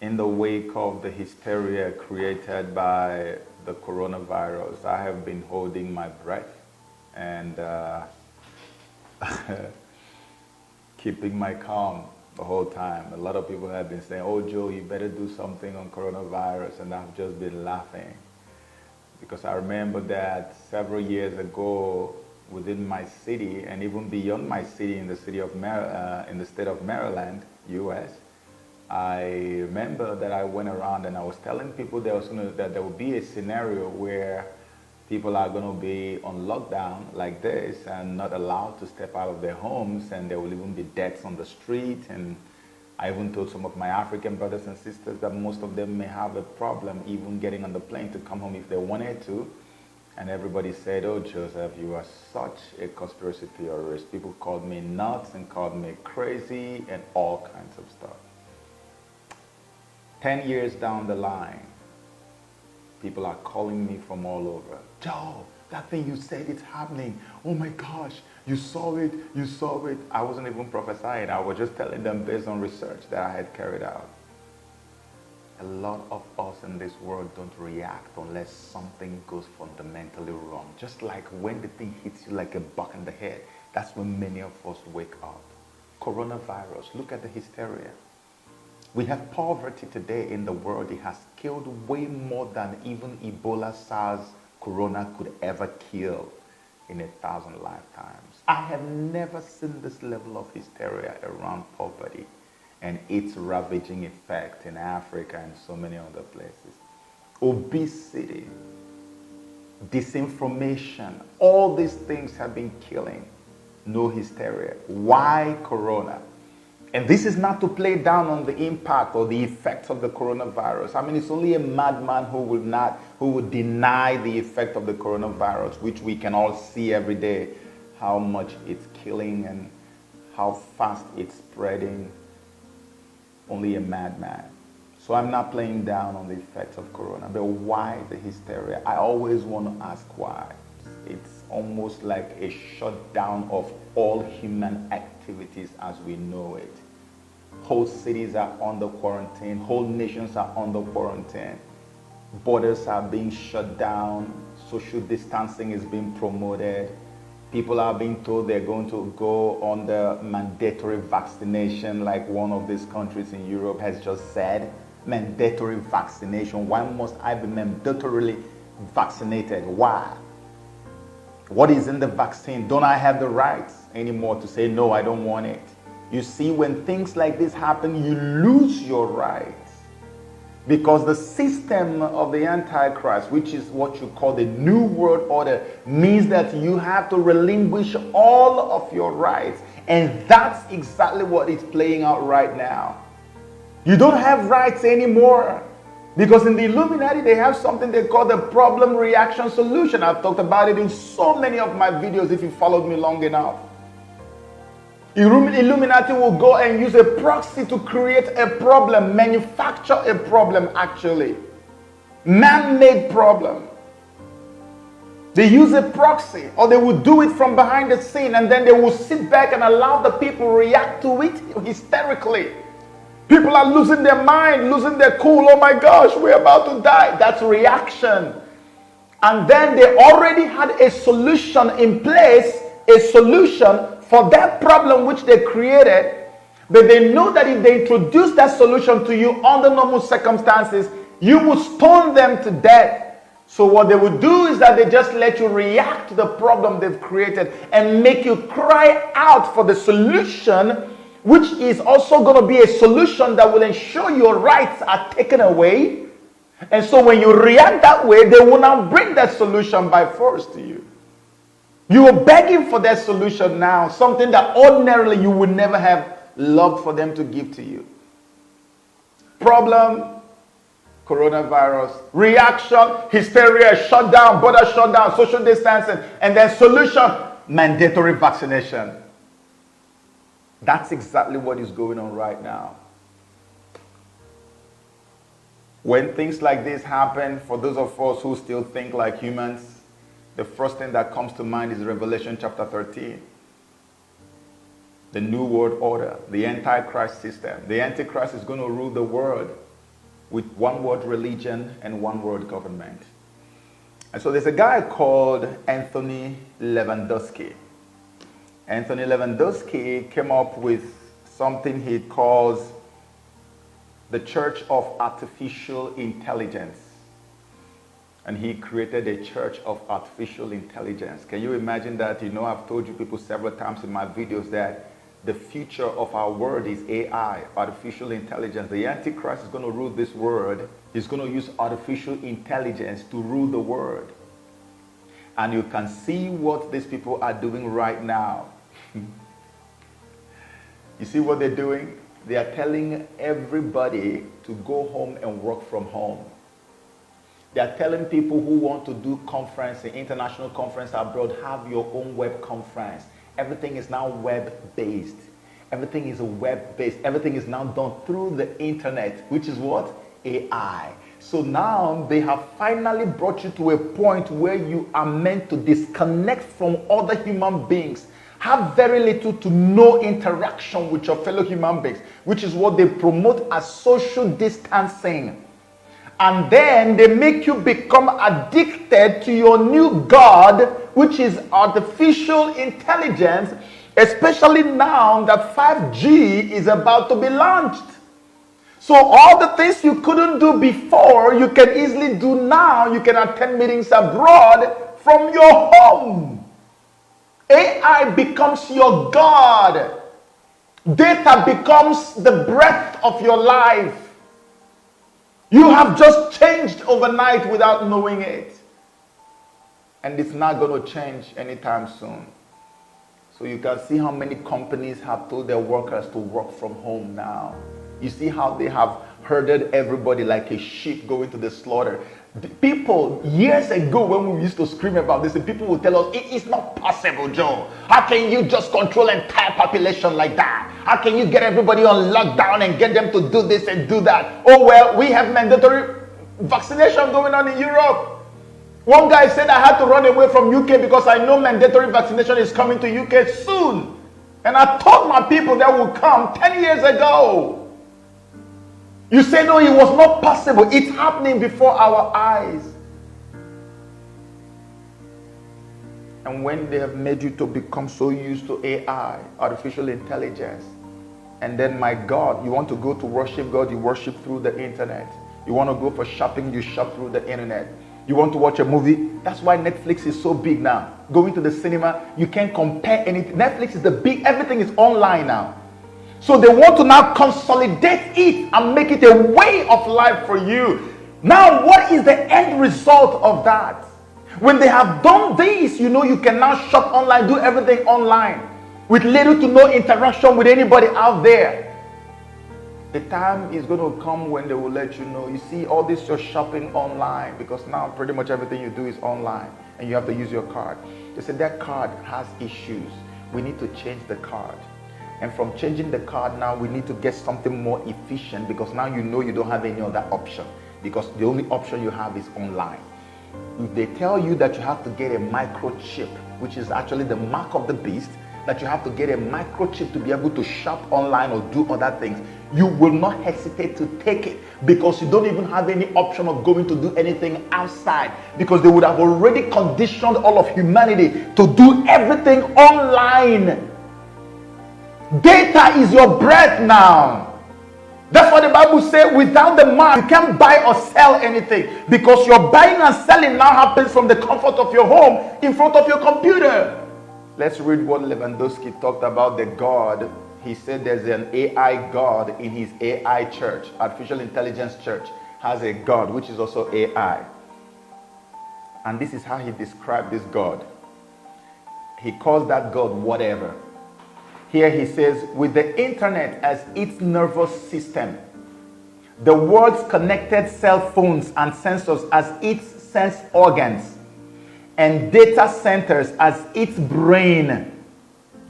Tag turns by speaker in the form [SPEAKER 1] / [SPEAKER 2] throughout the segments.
[SPEAKER 1] in the wake of the hysteria created by the coronavirus, I have been holding my breath and keeping my calm the whole time. A lot of people have been saying, "Oh, Joe, you better do something on coronavirus," and I've just been laughing because I remember that several years ago within my city and even beyond my city in the city of in the state of Maryland, U.S., I remember that I went around and I was telling people that there will be a scenario where people are going to be on lockdown like this and not allowed to step out of their homes, and there will even be deaths on the street. And I even told some of my African brothers and sisters that most of them may have a problem even getting on the plane to come home if they wanted to. And everybody said, "Oh, Joseph, you are such a conspiracy theorist." People called me nuts and called me crazy and all kinds of stuff. 10 years down the line, people are calling me from all over. "Joe, that thing you said, it's happening. Oh my gosh, you saw it, you saw it." I wasn't even prophesying. I was just telling them based on research that I had carried out. A lot of us in this world don't react unless something goes fundamentally wrong. Just like when the thing hits you like a buck in the head, that's when many of us wake up. Coronavirus, look at the hysteria. We have poverty today in the world. It has killed way more than even Ebola, SARS, Corona could ever kill in 1,000 lifetimes. I have never seen this level of hysteria around poverty and its ravaging effect in Africa and so many other places. Obesity, disinformation, all these things have been killing. No hysteria. Why Corona? And this is not to play down on the impact or the effects of the coronavirus. I mean, it's only a madman who would deny the effect of the coronavirus, which we can all see every day, how much it's killing and how fast it's spreading. Only a madman. So I'm not playing down on the effects of corona, but why the hysteria? I always want to ask why. It's almost like a shutdown of all human activities as we know it. Whole cities are under quarantine. Whole nations are under quarantine. Borders are being shut down. Social distancing is being promoted. People are being told they're going to go on the mandatory vaccination, like one of these countries in Europe has just said. Mandatory vaccination. Why must I be mandatorily vaccinated? Why? What is in the vaccine? Don't I have the rights anymore to say, no, I don't want it? You see, when things like this happen, you lose your rights. Because the system of the Antichrist, which is what you call the New World Order, means that you have to relinquish all of your rights. And that's exactly what is playing out right now. You don't have rights anymore. Because in the Illuminati, they have something they call the problem reaction solution. I've talked about it in so many of my videos if you followed me long enough. Illuminati will go and use a proxy to create a problem, manufacture a problem actually. Man-made problem. They use a proxy, or they will do it from behind the scene, and then they will sit back and allow the people react to it hysterically. People are losing their mind, losing their cool. Oh my gosh, we're about to die. That's reaction. And then they already had a solution in place, a solution for that problem which they created. But they know that if they introduce that solution to you under normal circumstances, you will stone them to death. So what they would do is that they just let you react to the problem they've created and make you cry out for the solution, which is also going to be a solution that will ensure your rights are taken away. And so when you react that way, they will now bring that solution by force to you. You are begging for that solution now, something that ordinarily you would never have loved for them to give to you. Problem, coronavirus. Reaction, hysteria, shutdown, border shutdown, social distancing. And then solution, mandatory vaccination. That's exactly what is going on right now. When things like this happen, for those of us who still think like humans, the first thing that comes to mind is Revelation chapter 13. The New World Order, the Antichrist system. The Antichrist is going to rule the world. with one word religion and one word government. And so there's a guy called Anthony Lewandowski. Anthony Lewandowski came up with something he calls the Church of Artificial Intelligence. And he created a Church of Artificial Intelligence. Can you imagine that? You know, I've told you people several times in my videos that the future of our world is AI, artificial intelligence. The Antichrist is going to rule this world. He's going to use artificial intelligence to rule the world. And you can see what these people are doing right now. You see what they're doing? They are telling everybody to go home and work from home. They are telling people who want to do conference, an international conference abroad, have your own web conference. Everything is now web-based. Everything is web-based. Everything is now done through the internet, which is what? AI. So now they have finally brought you to a point where you are meant to disconnect from other human beings. Have very little to no interaction with your fellow human beings, which is what they promote as social distancing. And then they make you become addicted to your new God, which is artificial intelligence, especially now that 5G is about to be launched. So all the things you couldn't do before, you can easily do now. You can attend meetings abroad from your home. AI becomes your God. Data becomes the breath of your life. You have just changed overnight without knowing it. And it's not going to change anytime soon. So you can see how many companies have told their workers to work from home now. You see how they have herded everybody like a sheep going to the slaughter. People, years ago when we used to scream about this, and people would tell us, it is not possible, Joe. How can you just control an entire population like that? How can you get everybody on lockdown and get them to do this and do that? Oh, well, we have mandatory vaccination going on in Europe. One guy said I had to run away from UK because I know mandatory vaccination is coming to UK soon. And I told my people that would come 10 years ago. You say, no, it was not possible. It's happening before our eyes. And when they have made you to become so used to AI, artificial intelligence, and then, my God, you want to go to worship God, you worship through the internet. You want to go for shopping, you shop through the internet. You want to watch a movie? That's why Netflix is so big now. Going to the cinema, you can't compare anything. Netflix is the big, everything is online now. So they want to now consolidate it and make it a way of life for you. Now, what is the end result of that? When they have done this, you know, you can now shop online, do everything online with little to no interaction with anybody out there. The time is going to come when they will let you know. You see, all this you're shopping online, because now pretty much everything you do is online and you have to use your card. They said that card has issues. We need to change the card. And from changing the card now, we need to get something more efficient, because now you know you don't have any other option, because the only option you have is online. If they tell you that you have to get a microchip, which is actually the mark of the beast, that you have to get a microchip to be able to shop online or do other things, you will not hesitate to take it, because you don't even have any option of going to do anything outside, because they would have already conditioned all of humanity to do everything online. Data is your breath now. That's what the Bible says. Without the man, you can't buy or sell anything, because your buying and selling now happens from the comfort of your home in front of your computer. Let's read what Lewandowski talked about the God. He said there's an AI God in his AI church. Artificial Intelligence Church has a God which is also AI. And this is how he described this God. He calls that God whatever. Here he says, with the internet as its nervous system, the world's connected cell phones and sensors as its sense organs, and data centers as its brain.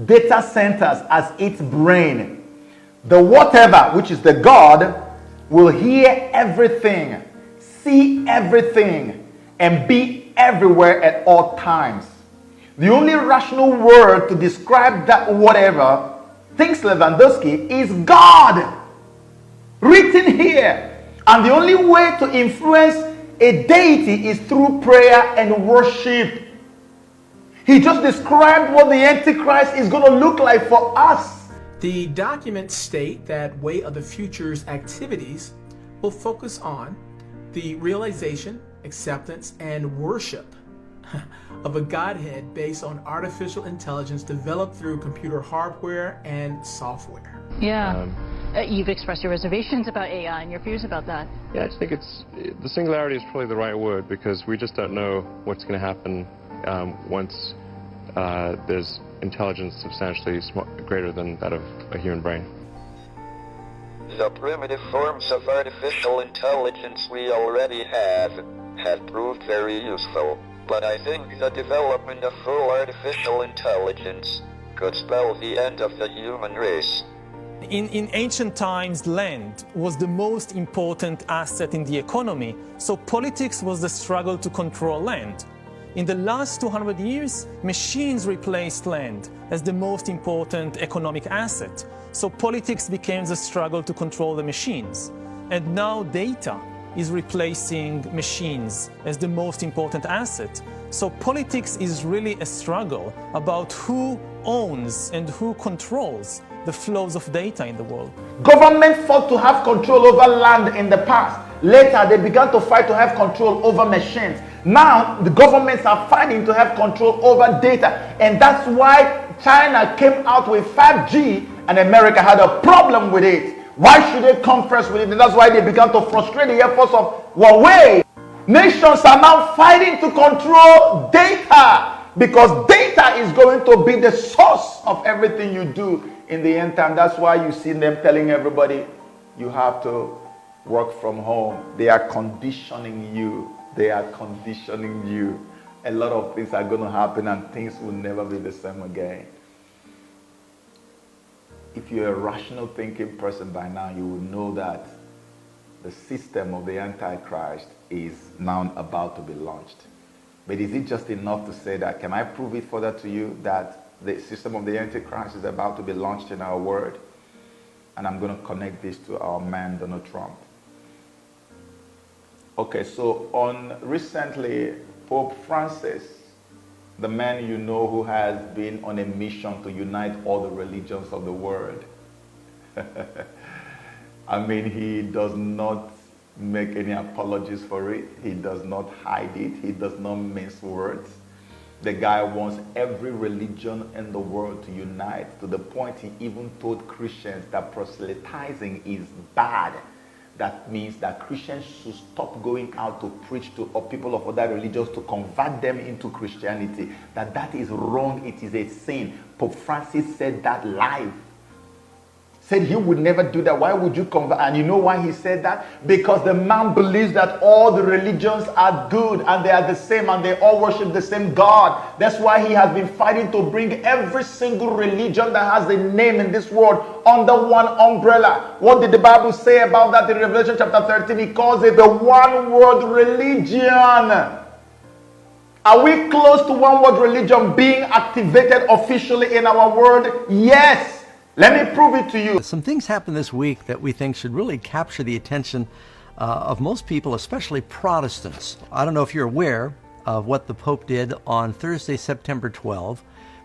[SPEAKER 1] Data centers as its brain. The whatever, which is the God, will hear everything, see everything, and be everywhere at all times. The only rational word to describe that whatever, thinks Lewandowski, is God. Written here. And the only way to influence a deity is through prayer and worship. He just described what the Antichrist is going to look like for us.
[SPEAKER 2] The documents state that Way of the Future's activities will focus on the realization, acceptance, and worship of a Godhead based on artificial intelligence developed through computer hardware and software.
[SPEAKER 3] Yeah. You've expressed your reservations about AI and your fears about that.
[SPEAKER 4] Yeah, I just think the singularity is probably the right word, because we just don't know what's going to happen once there's intelligence substantially greater than that of a human brain.
[SPEAKER 5] The primitive forms of artificial intelligence we already have proved very useful, but I think the development of full artificial intelligence could spell the end of the human race.
[SPEAKER 6] In ancient times, land was the most important asset in the economy, so politics was the struggle to control land. In the last 200 years, machines replaced land as the most important economic asset, so politics became the struggle to control the machines. And now data is replacing machines as the most important asset. So politics is really a struggle about who owns and who controls the flows of data in the world.
[SPEAKER 1] Government fought to have control over land in the past. Later, they began to fight to have control over machines. Now, the governments are fighting to have control over data. And that's why China came out with 5G and America had a problem with it. Why should they come first with it? And that's why they began to frustrate the efforts of Huawei. Nations are now fighting to control data, because data is going to be the source of everything you do in the end time. That's why you see them telling everybody you have to work from home. They are conditioning you. They are conditioning you. A lot of things are going to happen and things will never be the same again. If you're a rational thinking person by now, you will know that the system of the Antichrist is now about to be launched. But is it just enough to say that? Can I prove it further to you that the system of the Antichrist is about to be launched in our world? And I'm going to connect this to our man, Donald Trump. Okay, so recently, Pope Francis, the man you know who has been on a mission to unite all the religions of the world. I mean, he does not make any apologies for it. He does not hide it. He does not mince words. The guy wants every religion in the world to unite, to the point he even told Christians that proselytizing is bad. That means that Christians should stop going out to preach to people of other religions to convert them into Christianity. That is wrong. It is a sin. Pope Francis said that live. Said he would never do that. Why would you convert? And you know why he said that? Because the man believes that all the religions are good and they are the same and they all worship the same God. That's why he has been fighting to bring every single religion that has a name in this world under one umbrella. What did the Bible say about that in Revelation chapter 13? He calls it the one world religion. Are we close to one world religion being activated officially in our world? Yes. Let me prove it to you.
[SPEAKER 7] Some things happened this week that we think should really capture the attention of most people, especially Protestants. I don't know if you're aware of what the Pope did on Thursday, September 12,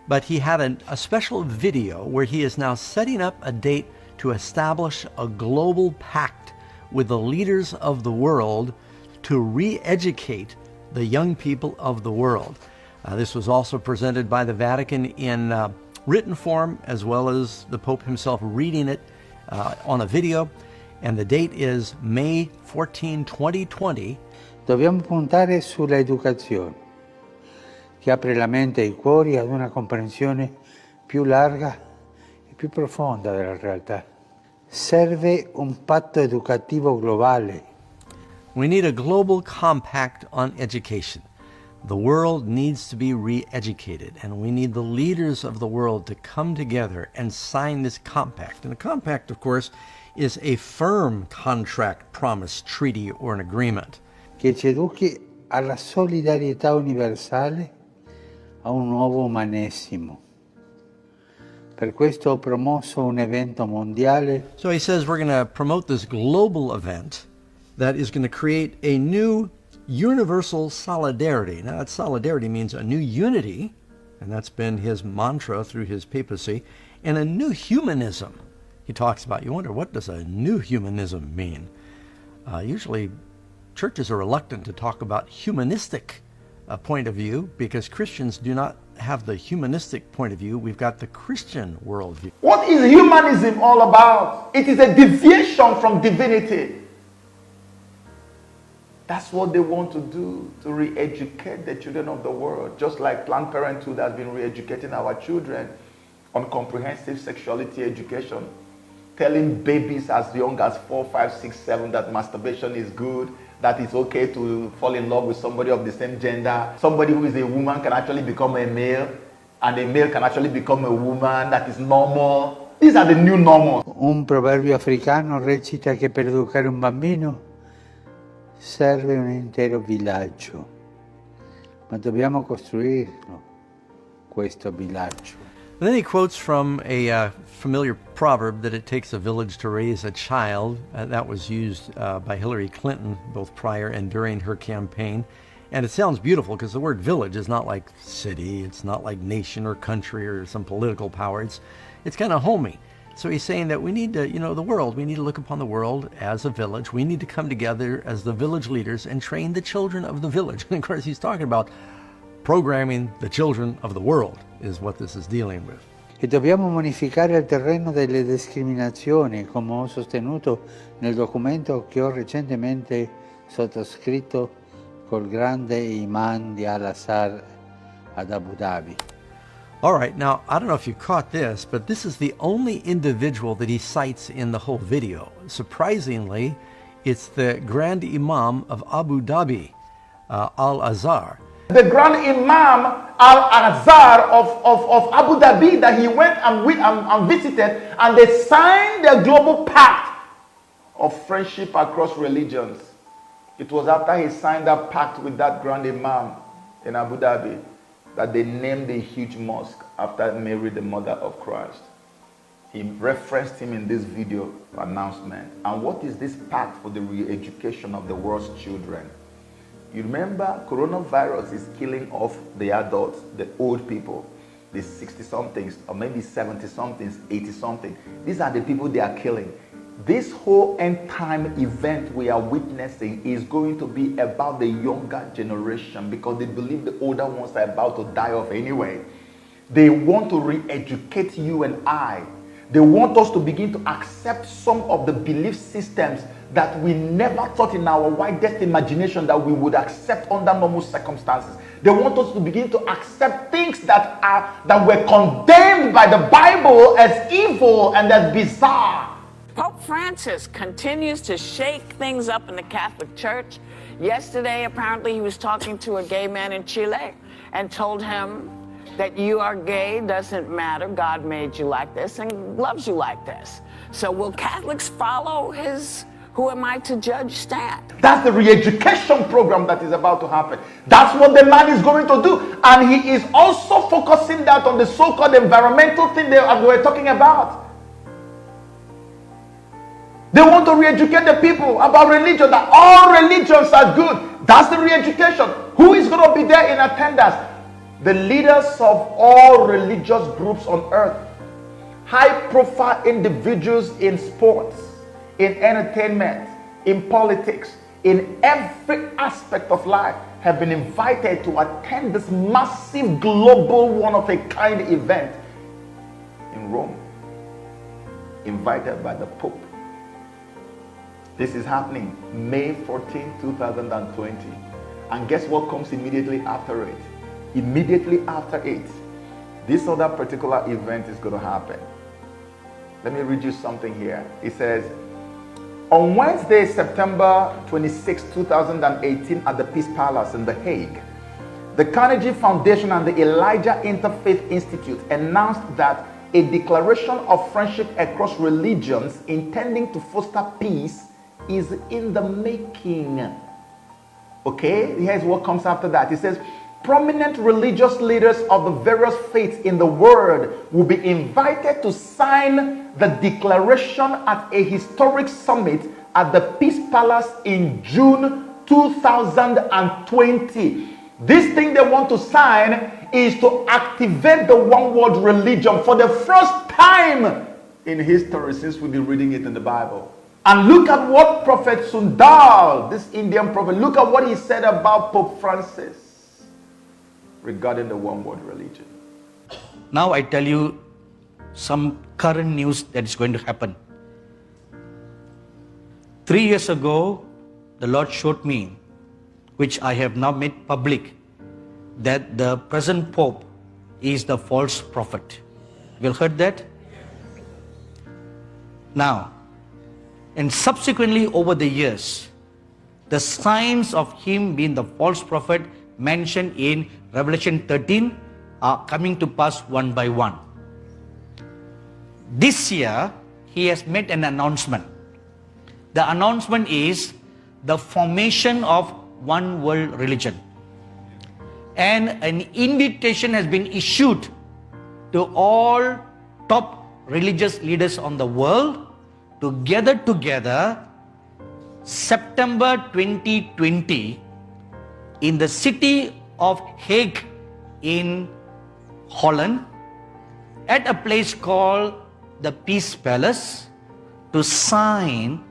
[SPEAKER 7] but he had a special video where he is now setting up a date to establish a global pact with the leaders of the world to re-educate the young people of the world. This was also presented by the Vatican in written form, as well as the Pope himself reading it on a video, and the date is May 14, 2020.
[SPEAKER 8] Dobbiamo puntare sulla educazione, che apre la mente e i cuori ad una comprensione più larga e più profonda della realtà. Serve un patto educativo globale.
[SPEAKER 7] We need a global compact on education. The world needs to be re-educated, and we need the leaders of the world to come together and sign this compact. And a compact, of course, is a firm contract, promise, treaty, or an agreement.
[SPEAKER 8] Che ci educhi alla solidarietà universale, a un nuovo umanesimo. Per questo ho promosso un evento mondiale.
[SPEAKER 7] So he says we're going to promote this global event that is going to create a new universal solidarity. Now, that solidarity means a new unity, and that's been his mantra through his papacy, and a new humanism. He talks about, you wonder, what does a new humanism mean? Usually, churches are reluctant to talk about humanistic point of view because Christians do not have the humanistic point of view. We've got the Christian worldview.
[SPEAKER 1] What is humanism all about? It is a deviation from divinity. That's what they want to do, to re-educate the children of the world, just like Planned Parenthood has been re-educating our children on comprehensive sexuality education, telling babies as young as 4, 5, 6, 7 that masturbation is good, that it's okay to fall in love with somebody of the same gender. Somebody who is a woman can actually become a male, and a male can actually become a woman. That is normal. These are the new normals.
[SPEAKER 8] Un proverbio africano recita che per educare un bambino serve un intero villaggio, ma dobbiamo costruirlo, questo villaggio.
[SPEAKER 7] And then he quotes from a familiar proverb that it takes a village to raise a child. That was used by Hillary Clinton both prior and during her campaign. And it sounds beautiful because the word village is not like city, it's not like nation or country or some political power. It's kind of homey. So he's saying that we need to, the world, we need to look upon the world as a village. We need to come together as the village leaders and train the children of the village. And of course, he's talking about programming the children of the world is what this is dealing with.
[SPEAKER 8] E dobbiamo modificare il terreno delle discriminazioni, come ho sostenuto nel documento che ho recentemente sottoscritto col grande imam di Al-Azhar ad Abu Dhabi.
[SPEAKER 7] All right, now, I don't know if you caught this, but this is the only individual that he cites in the whole video. Surprisingly, it's the Grand Imam of Abu Dhabi, Al-Azhar.
[SPEAKER 1] The Grand Imam Al-Azhar of Abu Dhabi that he went and visited, and they signed the global pact of friendship across religions. It was after he signed that pact with that Grand Imam in Abu Dhabi that they named a huge mosque after Mary, the mother of Christ. He referenced him in this video announcement. And what is this pact for the re-education of the world's children? You remember, coronavirus is killing off the adults, the old people, the 60-somethings, or maybe 70-somethings, 80-something. These are the people they are killing. This whole end-time event we are witnessing is going to be about the younger generation because they believe the older ones are about to die off anyway. They want to re-educate you and I. They want us to begin to accept some of the belief systems that we never thought in our widest imagination that we would accept under normal circumstances. They want us to begin to accept things that were condemned by the Bible as evil and as bizarre.
[SPEAKER 9] Pope Francis continues to shake things up in the Catholic Church. Yesterday, apparently, he was talking to a gay man in Chile and told him that you are gay, doesn't matter, God made you like this and loves you like this. So will Catholics follow his who am I to judge stand?
[SPEAKER 1] That's the re-education program that is about to happen. That's what the man is going to do. And he is also focusing that on the so-called environmental thing they were talking about. They want to re-educate the people about religion, that all religions are good. That's the re-education. Who is going to be there in attendance? The leaders of all religious groups on earth. High-profile individuals in sports, in entertainment, in politics, in every aspect of life have been invited to attend this massive global one-of-a-kind event in Rome, invited by the Pope. This is happening May 14, 2020. And guess what comes immediately after it? Immediately after it, this other particular event is going to happen. Let me read you something here. It says, on Wednesday, September 26, 2018, at the Peace Palace in The Hague, the Carnegie Foundation and the Elijah Interfaith Institute announced that a declaration of friendship across religions intending to foster peace is in the making. Okay, here's what comes after that. It says, prominent religious leaders of the various faiths in the world will be invited to sign the declaration at a historic summit at the Peace Palace in June 2020. This thing they want to sign is to activate the one world religion for the first time in history, since we've been reading it in the Bible. And look at what Prophet Sundar, this Indian prophet, look at what he said about Pope Francis regarding the one world religion.
[SPEAKER 10] Now I tell you some current news that is going to happen. 3 years ago, the Lord showed me, which I have now made public, that the present Pope is the false prophet. You heard that? Now, and subsequently over the years, the signs of him being the false prophet mentioned in Revelation 13 are coming to pass one by one. This year, he has made an announcement. The announcement is the formation of one world religion. And an invitation has been issued to all top religious leaders on the world to gather together September 2020 in the city of Hague in Holland at a place called the Peace Palace to sign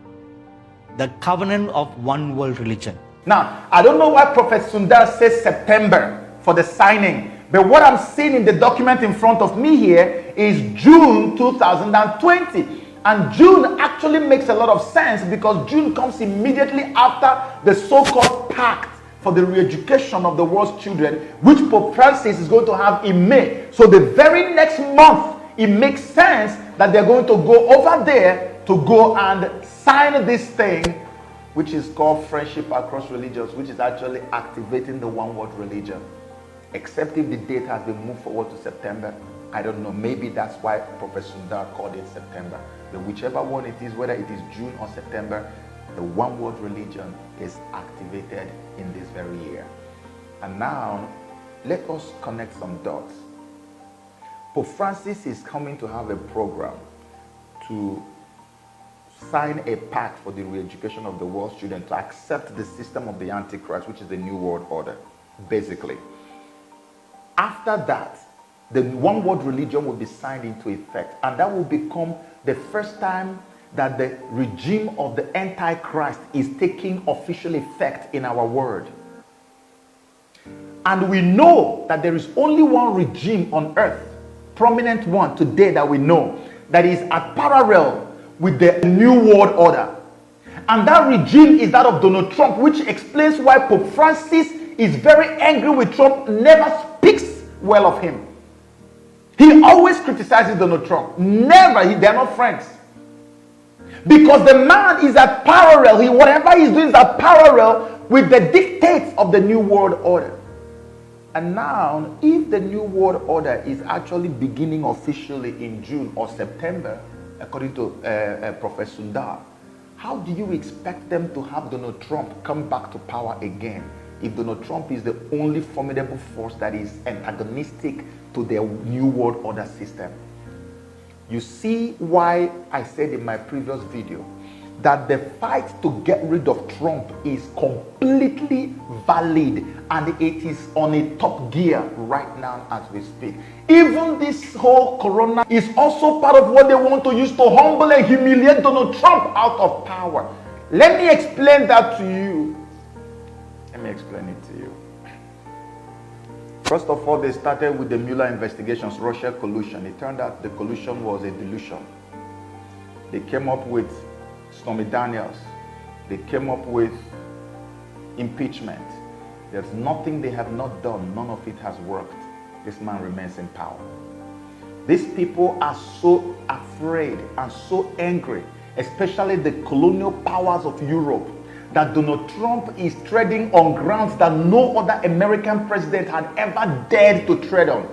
[SPEAKER 10] the covenant of one world religion.
[SPEAKER 1] Now, I don't know why Prophet Sundar says September for the signing, but what I'm seeing in the document in front of me here is June 2020. And June actually makes a lot of sense because June comes immediately after the so-called pact for the re-education of the world's children, which Pope Francis is going to have in May. So the very next month, it makes sense that they're going to go over there to go and sign this thing, which is called Friendship Across Religions, which is actually activating the one world religion. Except if the date has been moved forward to September, I don't know. Maybe that's why Professor Sundar called it September. But whichever one it is, whether it is June or September, the one world religion is activated in this very year. And now, let us connect some dots. Pope Francis is coming to have a program to sign a pact for the re-education of the world's children to accept the system of the Antichrist, which is the New World Order, basically. After that, the one world religion will be signed into effect, and that will become the first time that the regime of the Antichrist is taking official effect in our world. And we know that there is only one regime on earth, prominent one today that we know, that is at parallel with the New World Order. And that regime is that of Donald Trump, which explains why Pope Francis is very angry with Trump, never speaks well of him. He always criticizes Donald Trump. Never. They're not friends. Because the man is at parallel. Whatever he's doing is at parallel with the dictates of the New World Order. And now, if the New World Order is actually beginning officially in June or September, according to Professor Sundar, how do you expect them to have Donald Trump come back to power again if Donald Trump is the only formidable force that is antagonistic to their New World Order system? You see why I said in my previous video that the fight to get rid of Trump is completely valid and it is on a top gear right now as we speak. Even this whole corona is also part of what they want to use to humble and humiliate Donald Trump out of power. Let me explain that to you. Let me explain it to you. First of all, they started with the Mueller investigations, Russia collusion. It turned out the collusion was a delusion. They came up with Stormy Daniels. They came up with impeachment. There's nothing they have not done. None of it has worked. This man remains in power. These people are so afraid and so angry, especially the colonial powers of Europe, that Donald Trump is treading on grounds that no other American president had ever dared to tread on,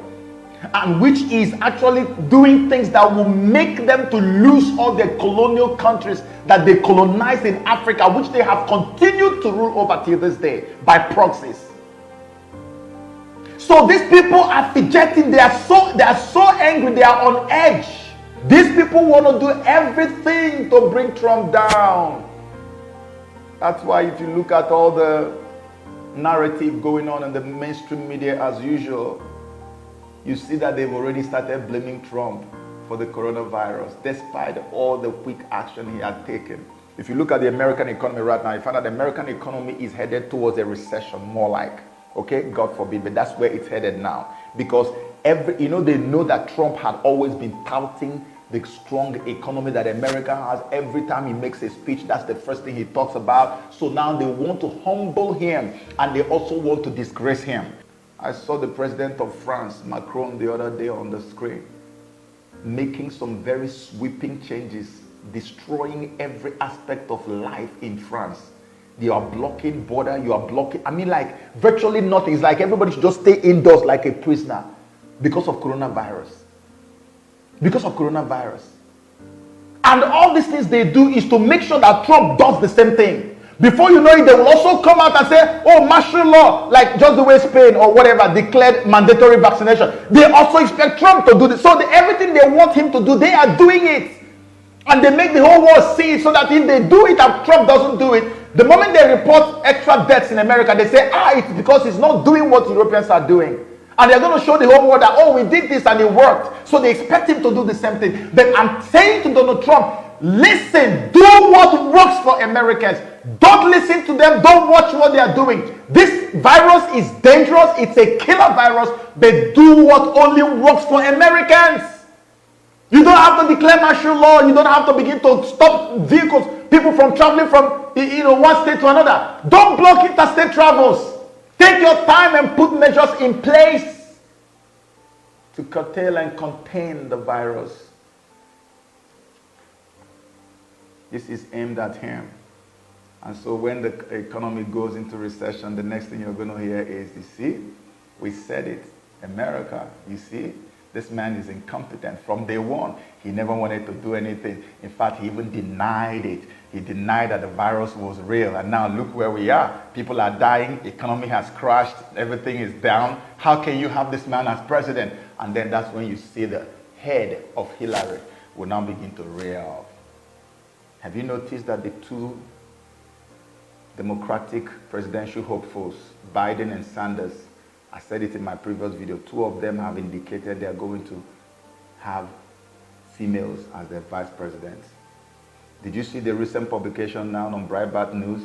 [SPEAKER 1] and which is actually doing things that will make them to lose all their colonial countries that they colonized in Africa, which they have continued to rule over till this day by proxies. So these people are fidgeting. They are so angry. They are on edge. These people want to do everything to bring Trump down. That's why if you look at all the narrative going on in the mainstream media as usual, you see that they've already started blaming Trump for the coronavirus, despite all the quick action he had taken. If you look at the American economy right now, you find that the American economy is headed towards a recession, more like, okay, God forbid, but that's where it's headed now. Because they know that Trump had always been touting the strong economy that America has. Every time he makes a speech, that's the first thing he talks about. So now they want to humble him, and they also want to disgrace him. I saw the president of France, Macron, the other day on the screen, making some very sweeping changes, destroying every aspect of life in France. You are blocking border, you are blocking, like virtually nothing. It's like everybody should just stay indoors like a prisoner because of coronavirus. Because of coronavirus. And all these things they do is to make sure that Trump does the same thing. Before you know it, they will also come out and say, oh, martial law, like just the way Spain or whatever declared mandatory vaccination. They also expect Trump to do this. So everything they want him to do, they are doing it. And they make the whole world see it, so that if they do it and Trump doesn't do it, the moment they report extra deaths in America, they say, it's because he's not doing what Europeans are doing. And they're going to show the whole world that, oh, we did this and it worked. So they expect him to do the same thing. But I'm saying to Donald Trump, listen, do what works for Americans. Don't listen to them. Don't watch what they are doing. This virus is dangerous. It's a killer virus. But do what only works for Americans. You don't have to declare martial law. You don't have to begin to stop vehicles, people from traveling from one state to another. Don't block interstate travels. Take your time and put measures in place to curtail and contain the virus. This is aimed at him. And so when the economy goes into recession, the next thing you're going to hear is, you see, we said it, America, you see, this man is incompetent. From day one, he never wanted to do anything. In fact, he even denied it. He denied that the virus was real. And now look where we are. People are dying. Economy has crashed. Everything is down. How can you have this man as president? And then that's when you see the head of Hillary will now begin to rear up. Have you noticed that the two Democratic presidential hopefuls, Biden and Sanders, I said it in my previous video, two of them have indicated they are going to have females as their vice presidents. Did you see the recent publication now on Breitbart News?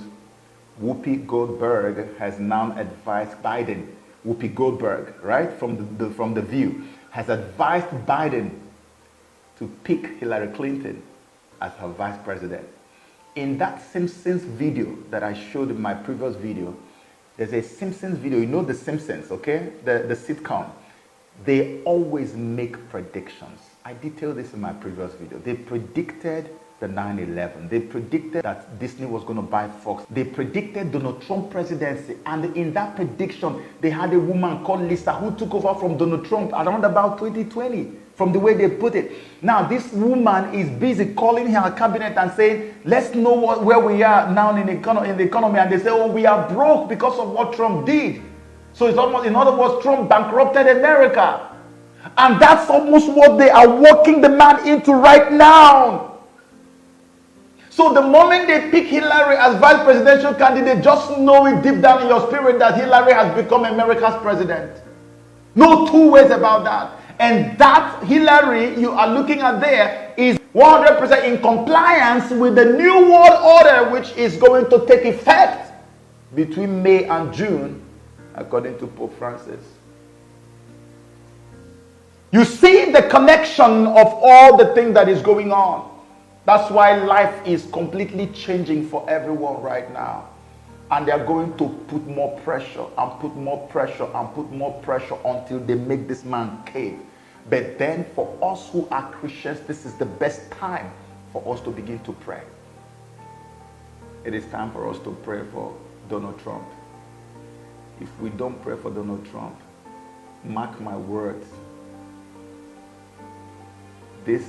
[SPEAKER 1] Whoopi Goldberg has now advised Biden, Whoopi Goldberg, right, from the View, has advised Biden to pick Hillary Clinton as her vice president. In that Simpsons video that I showed in my previous video, there's a Simpsons video. You know The Simpsons, okay? The sitcom. They always make predictions. I detailed this in my previous video. They predicted the 9/11. They predicted that Disney was going to buy Fox. They predicted Donald Trump presidency. And in that prediction, they had a woman called Lisa who took over from Donald Trump around about 2020, from the way they put it. Now, this woman is busy calling her cabinet and saying, let's know where we are now in the economy. And they say, oh, we are broke because of what Trump did. So it's almost, in other words, Trump bankrupted America. And that's almost what they are walking the man into right now. So the moment they pick Hillary as vice presidential candidate, just know it deep down in your spirit that Hillary has become America's president. No two ways about that. And that Hillary you are looking at there is 100% in compliance with the New World Order, which is going to take effect between May and June, according to Pope Francis. You see the connection of all the things that is going on. That's why life is completely changing for everyone right now. And they are going to put more pressure and put more pressure and put more pressure until they make this man cave. But then for us who are Christians, this is the best time for us to begin to pray. It is time for us to pray for Donald Trump. If we don't pray for Donald Trump, mark my words, this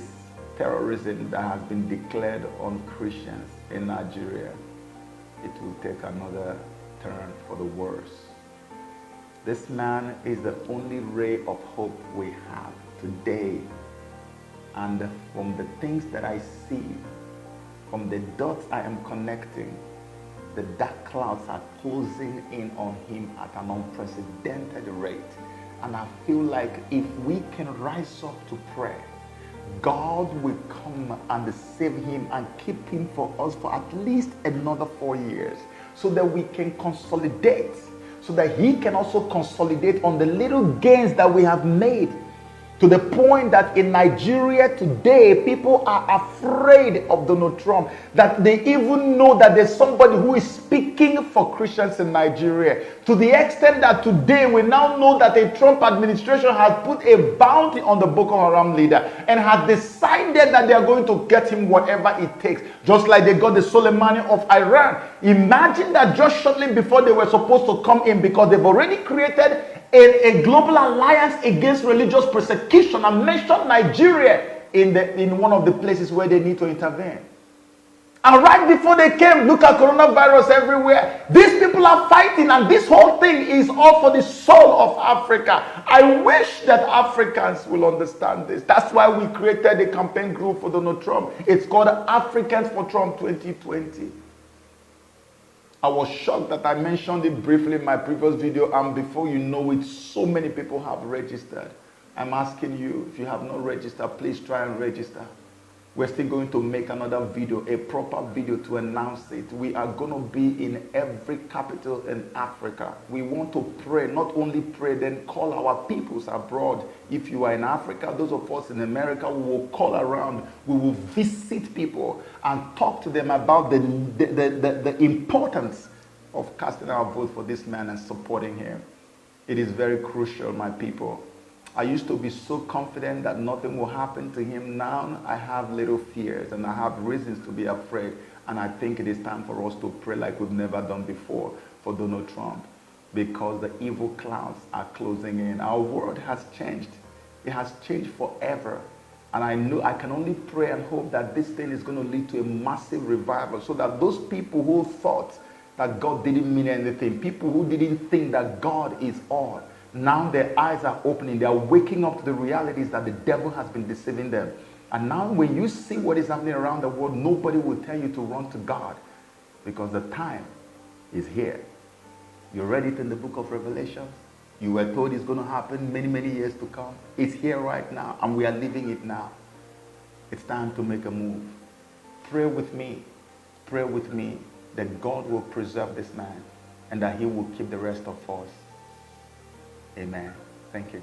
[SPEAKER 1] terrorism that has been declared on Christians in Nigeria, it will take another turn for the worse. This man is the only ray of hope we have today. And from the things that I see, from the dots I am connecting, The dark clouds are closing in on him at an unprecedented rate. And I feel like if we can rise up to pray, God will come and save him and keep him for us for at least another 4 years, so that we can consolidate, so that he can also consolidate on the little gains that we have made, to the point that in Nigeria today, people are afraid of Donald Trump, that they even know that there's somebody who is speaking for Christians in Nigeria, to the extent that today we now know that the Trump administration has put a bounty on the Boko Haram leader and has decided that they are going to get him whatever it takes, just like they got the Soleimani of Iran. Imagine that just shortly before they were supposed to come in, because they've already created a global alliance against religious persecution and mentioned Nigeria in one of the places where they need to intervene. And right before they came, look at coronavirus everywhere. These people are fighting, and this whole thing is all for the soul of Africa. I wish that Africans will understand this. That's why we created a campaign group for Donald Trump. It's called Africans for Trump 2020. I was shocked that I mentioned it briefly in my previous video, and before you know it, so many people have registered. I'm asking you, if you have not registered, please try and register. We're still going to make another video, a proper video to announce it. We are going to be in every capital in Africa. We want to pray, not only pray, then call our peoples abroad. If you are in Africa, those of us in America, we will call around. We will visit people and talk to them about the importance of casting our vote for this man and supporting him. It is very crucial, my people. I used to be so confident that nothing will happen to him. Now I have little fears and I have reasons to be afraid. And I think it is time for us to pray like we've never done before for Donald Trump, because the evil clouds are closing in. Our world has changed. It has changed forever. And I know I can only pray and hope that this thing is going to lead to a massive revival, so that those people who thought that God didn't mean anything, people who didn't think that God is all, now their eyes are opening. They are waking up to the realities that the devil has been deceiving them. And now when you see what is happening around the world, nobody will tell you to run to God, because the time is here. You read it in the book of Revelation. You were told it's going to happen many, many years to come. It's here right now, and we are living it now. It's time to make a move. Pray with me that God will preserve this man and that he will keep the rest of us. Amen. Thank you.